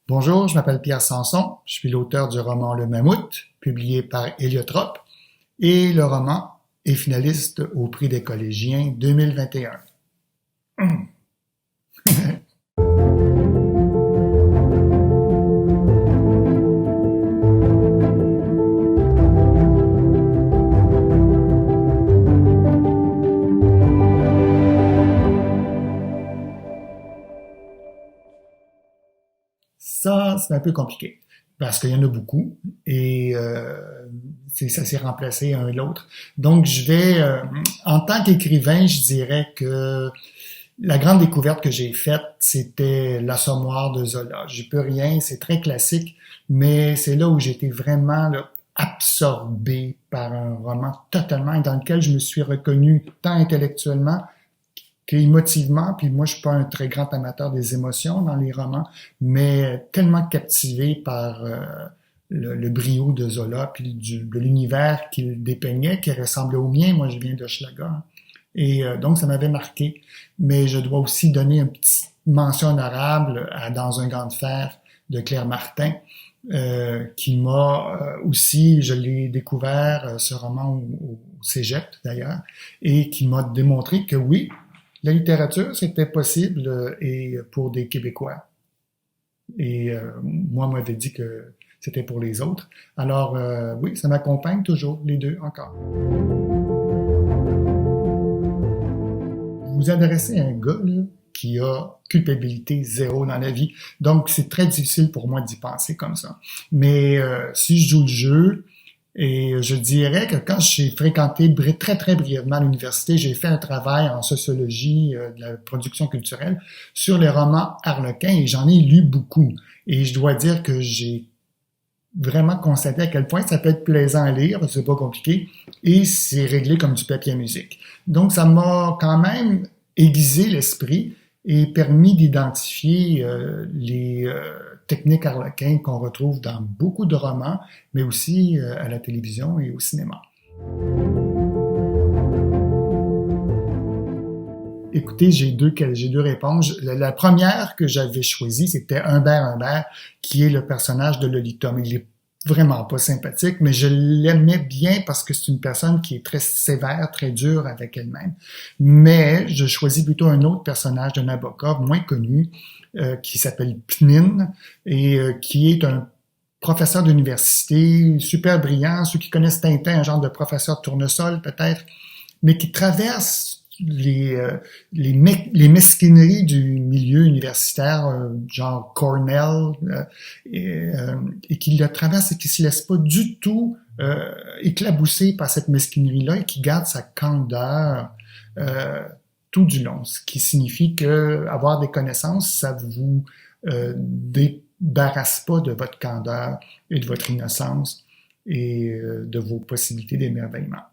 Bonjour, je m'appelle Pierre Sanson, je suis l'auteur du roman Le Mammouth, publié par Héliotrope, et le roman est finaliste au prix des collégiens 2021. Ça, c'est un peu compliqué parce qu'il y en a beaucoup et ça s'est remplacé un l'autre. Donc, en tant qu'écrivain, je dirais que la grande découverte que j'ai faite, c'était L'Assommoir de Zola. J'y peux rien, c'est très classique, mais c'est là où j'étais vraiment là, absorbé par un roman totalement et dans lequel je me suis reconnu tant intellectuellement qu'émotivement, puis moi je suis pas un très grand amateur des émotions dans les romans, mais tellement captivé par le brio de Zola, puis de l'univers qu'il dépeignait, qui ressemblait au mien. Moi je viens d'Hochelaga, et donc ça m'avait marqué. Mais je dois aussi donner une petite mention honorable à Dans un gant de fer de Claire Martin, qui m'a aussi, je l'ai découvert, ce roman au Cégep d'ailleurs, et qui m'a démontré que oui, la littérature, c'était possible et pour des Québécois. Et moi, on m'avait dit que c'était pour les autres. Alors, oui, ça m'accompagne toujours, les deux, encore. Vous vous adressez à un gars là, qui a culpabilité zéro dans la vie. Donc, c'est très difficile pour moi d'y penser comme ça. Mais si je joue le jeu, et je dirais que quand j'ai fréquenté très, très brièvement l'université, j'ai fait un travail en sociologie de la production culturelle sur les romans harlequins et j'en ai lu beaucoup. Et je dois dire que j'ai vraiment constaté à quel point ça peut être plaisant à lire, c'est pas compliqué, et c'est réglé comme du papier à musique. Donc ça m'a quand même aiguisé l'esprit et permis d'identifier les techniques harlequins qu'on retrouve dans beaucoup de romans, mais aussi à la télévision et au cinéma. Écoutez, j'ai deux réponses. La première que j'avais choisie, c'était Humbert, qui est le personnage de Lolita. Mais il est vraiment pas sympathique, mais je l'aimais bien parce que c'est une personne qui est très sévère, très dure avec elle-même. Mais je choisis plutôt un autre personnage de Nabokov, moins connu, qui s'appelle Pnin, et qui est un professeur d'université, super brillant, ceux qui connaissent Tintin, un genre de professeur tournesol peut-être, mais qui traverse les mesquineries du milieu universitaire, genre Cornell, et qui le traverse et qui se laisse pas du tout éclabousser par cette mesquinerie-là et qui garde sa candeur tout du long, ce qui signifie que avoir des connaissances, ça vous débarrasse pas de votre candeur et de votre innocence et de vos possibilités d'émerveillement.